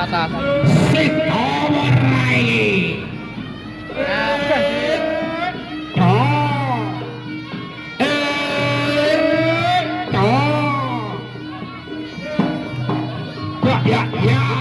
atas. Sitomerai. Ya, ya.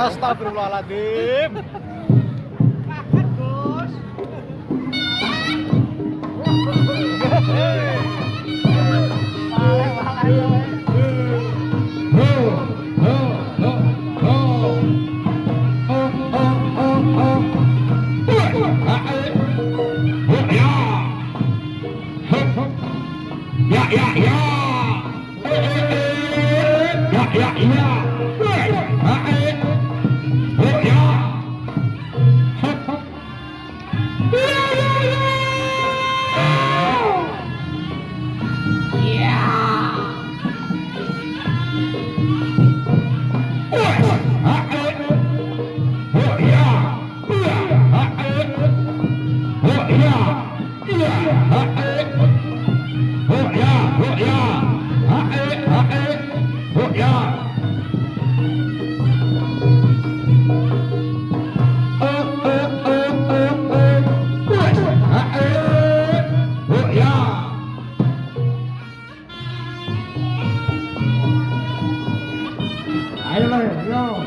Astagfirullahaladzim. Ayo lah, yo.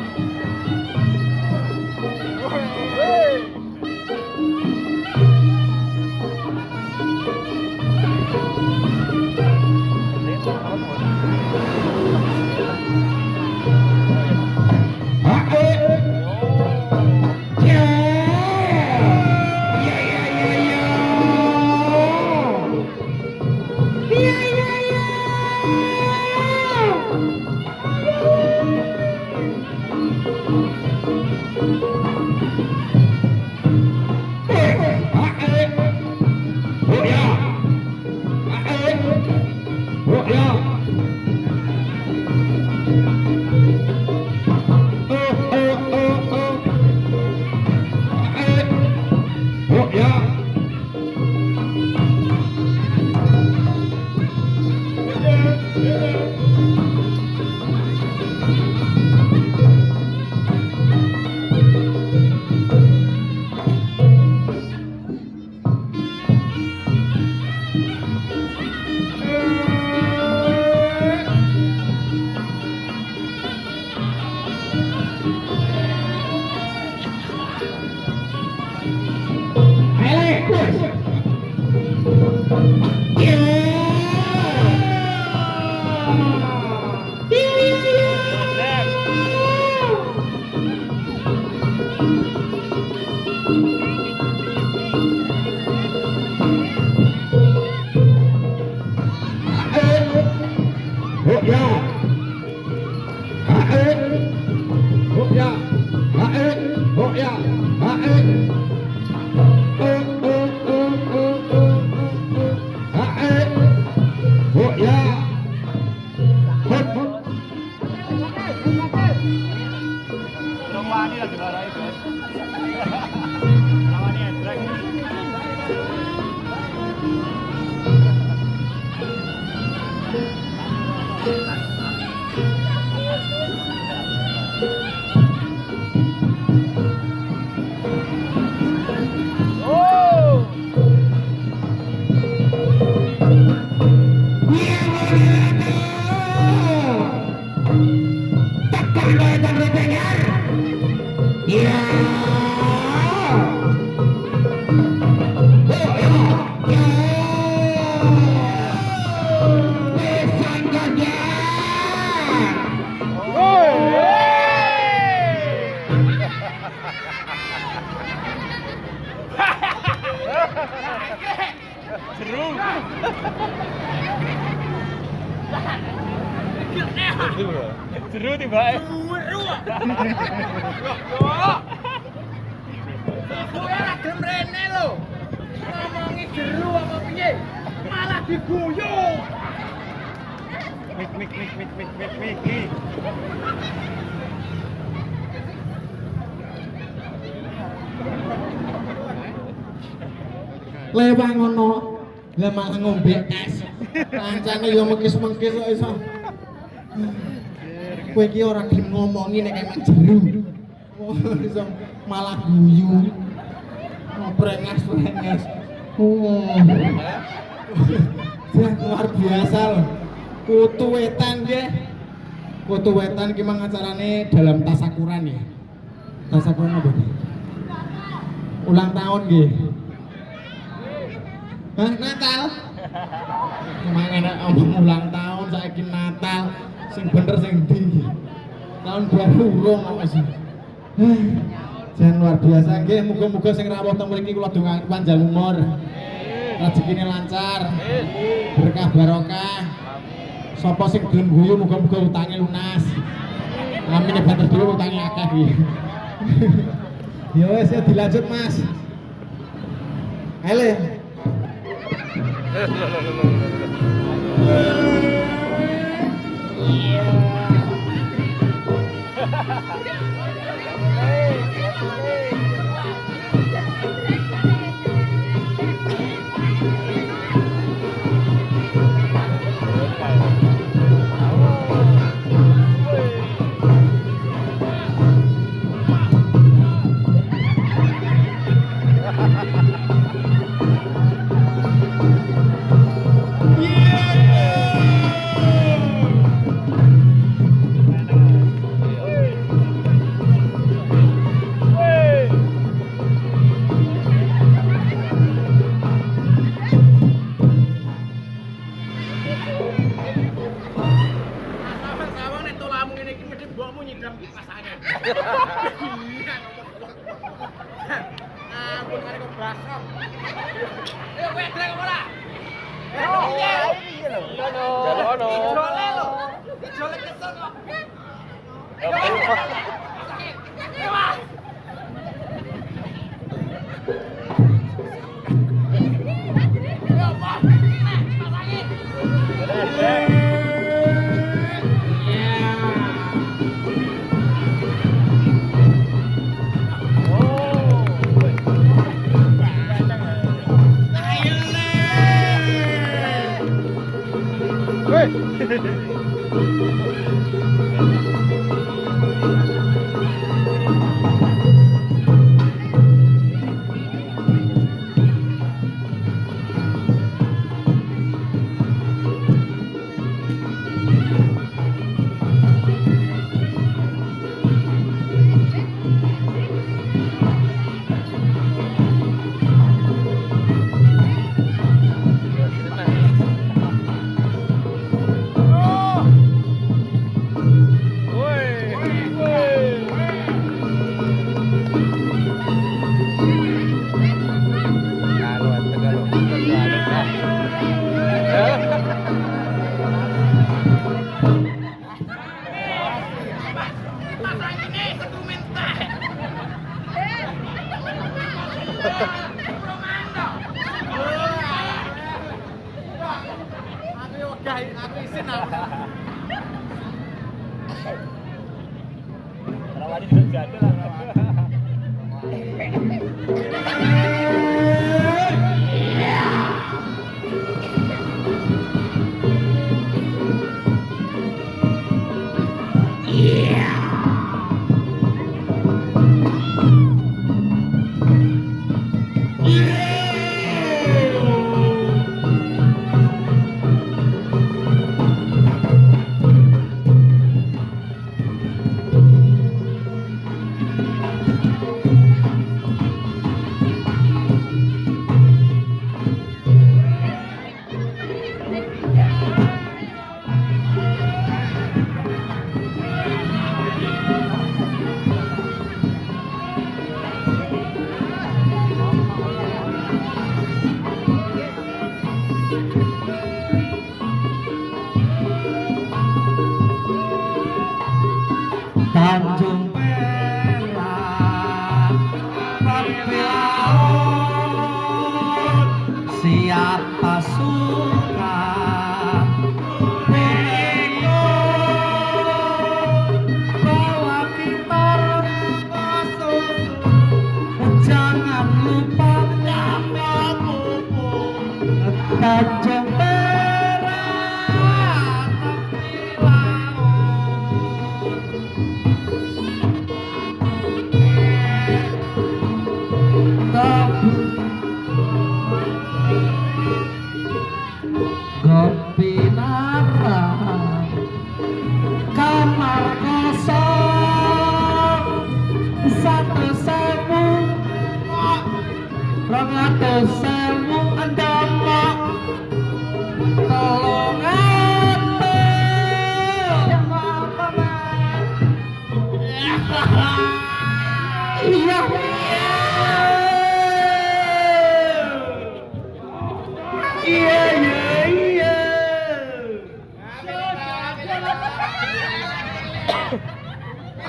Seru tiba. Kowe ora gemrene lho. Ngomongi jeru apa piye? Malah diguyu. Mik. Lewang ngono, lah malah ngombe es. Kancane yo mengkis-mengkis kok iso. Kowe iki ora gelem ngomongi nek emang jeru. Oh, iso malah guyu. Prengas. Wah, luar biasa loh. Kutu wetan nggih. Kutu wetan ki mang acarane dalam tasakuran ya. Tasakuran apa? Ulang tahun nggih. Hah, Natal? Kemana enak omong ulang tahun saiki Natal. Sing bener sing ndi? Tahun baru urung kok wis. Jan luar biasa nggih, muga-muga sing rawuh teng mriki kula dongaken panjang umur. Rezekine lancar. Berkah barokah. Sapa sing gelem guyu muga-muga utange lunas. Amin banter dhewe utange akeh iki. Ya wis ya dilanjut Mas. Ele. Yeah! kamu nyidam kipas angin. Ampun kare kok basah. Ayo kowe dreng ora? Iya lho. Jalono. Jole lho. Jole kesel kok. Aku isin aku. Rawani juga jadul lah. Tanjung Perak Pelaut siapa suka bawa gitar masuk, jangan lupa dapat buku Tanjung Perak Gopi Nara kamar kosong 1.000 200.000 ndamok 300 iya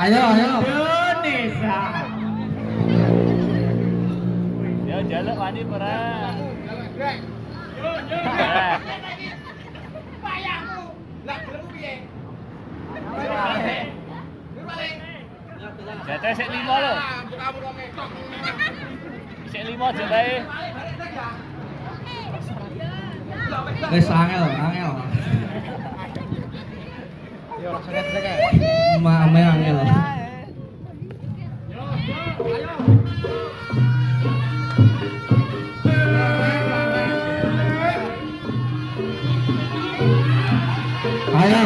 ayo Indonesia Ya jaluk wani perang. Bayangmu. Lah gelem piye? Jatah sik 5 lho. Kamu kok metok. Sik 5 jatahe. wis angel Yo langsung ngecek ae. mame angel ayo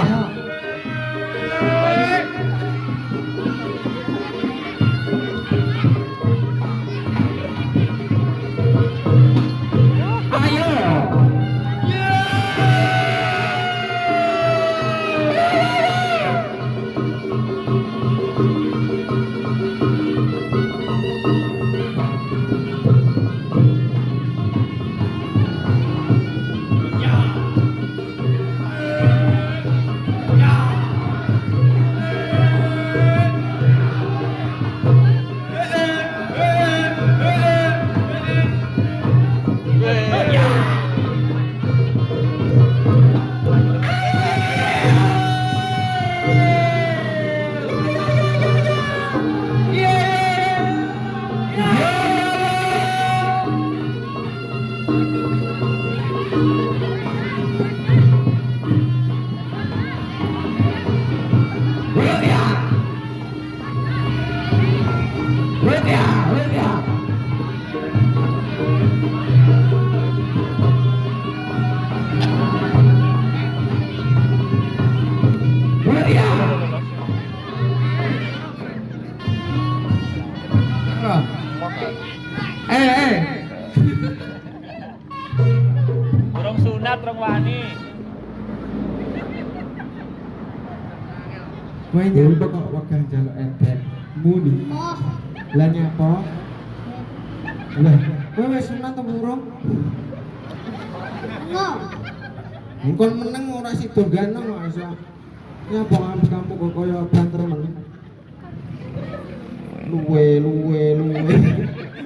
Kowe nyapa kok wegah njaluk edek. Muni. Moh. Lah nyapa? Lah, kowe wis sunat ta urung? Ngoh. Engkon meneng ora sida ganeng kok iso. Nyapa kampung kok kaya banter men. Luwe.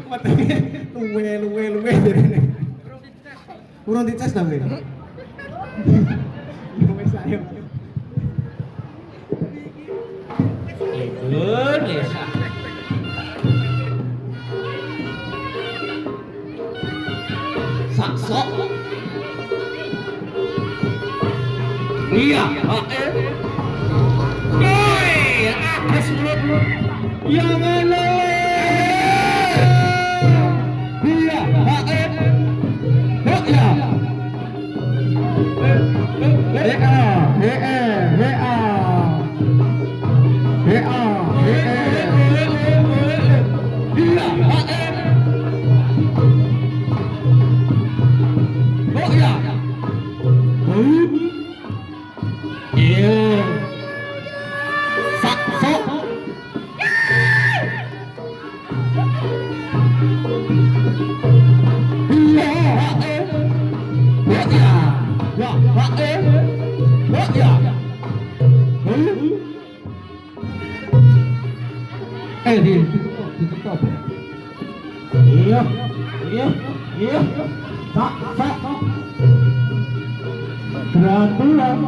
Matenge luwe jarene. Urung dites ta kowe? Wis ayo. Indonesia. Sakso. Iya, Agus mulut. Ya mana? Iya, ditutup. Iya. Sak. Beraturan.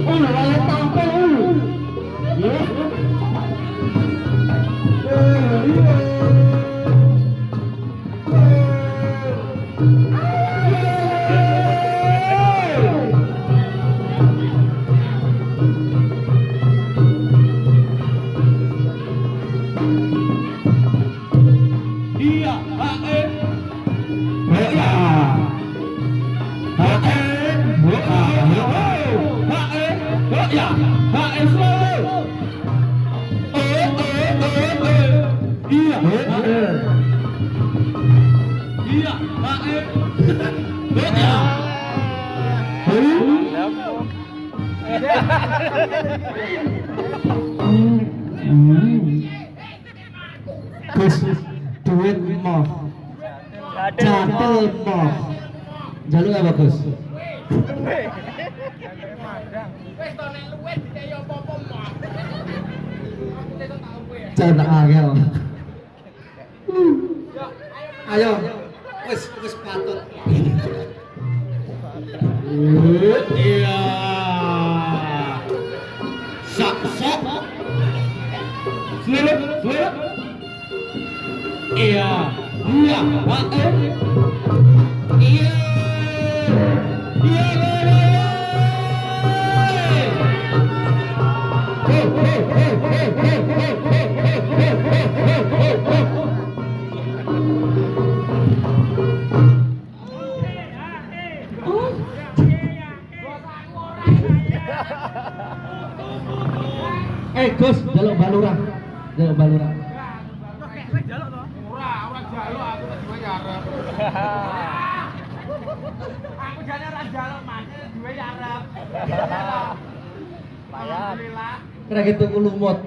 Lalu tampil. Iya. Gus duit moh. Catel moh. Jaluk apa Gus? Wis to nek luwe dikaya apa-apa mah. Cedak angel. Ayo. Wis patut. Iya. Sak. Selip. Iya. Iya. Gus, jaluk baluran. Ora jaluk aku wis duwe arep. Aku jane ora jaluk Mas, duwe arep. Alhamdulillah. Kira gitu lumut.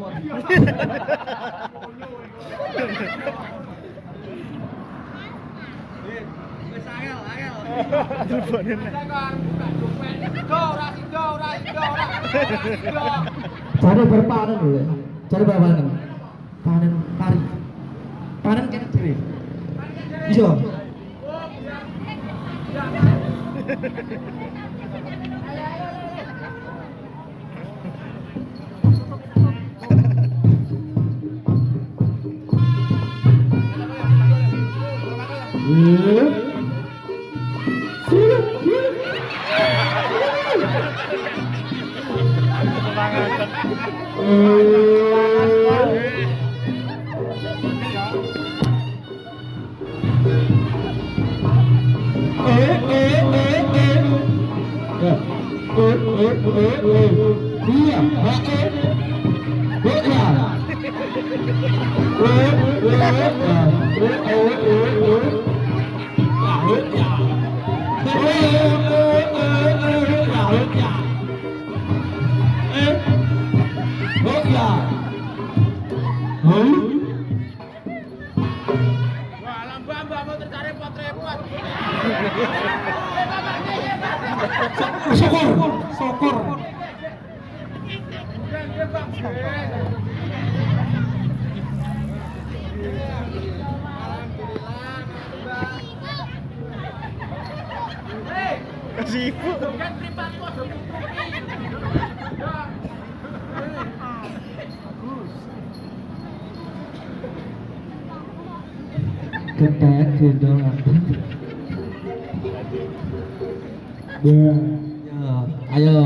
Wis angel. Telepone nek. Ora sido. Cari berpanen dulu. Cari berpanen. Panen pari. Panen kene dhewe. Iya. Syukur, syukur. Kasih ibu. Ketek gendong aku. Ya, ayo.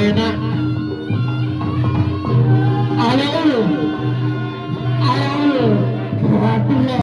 Enak.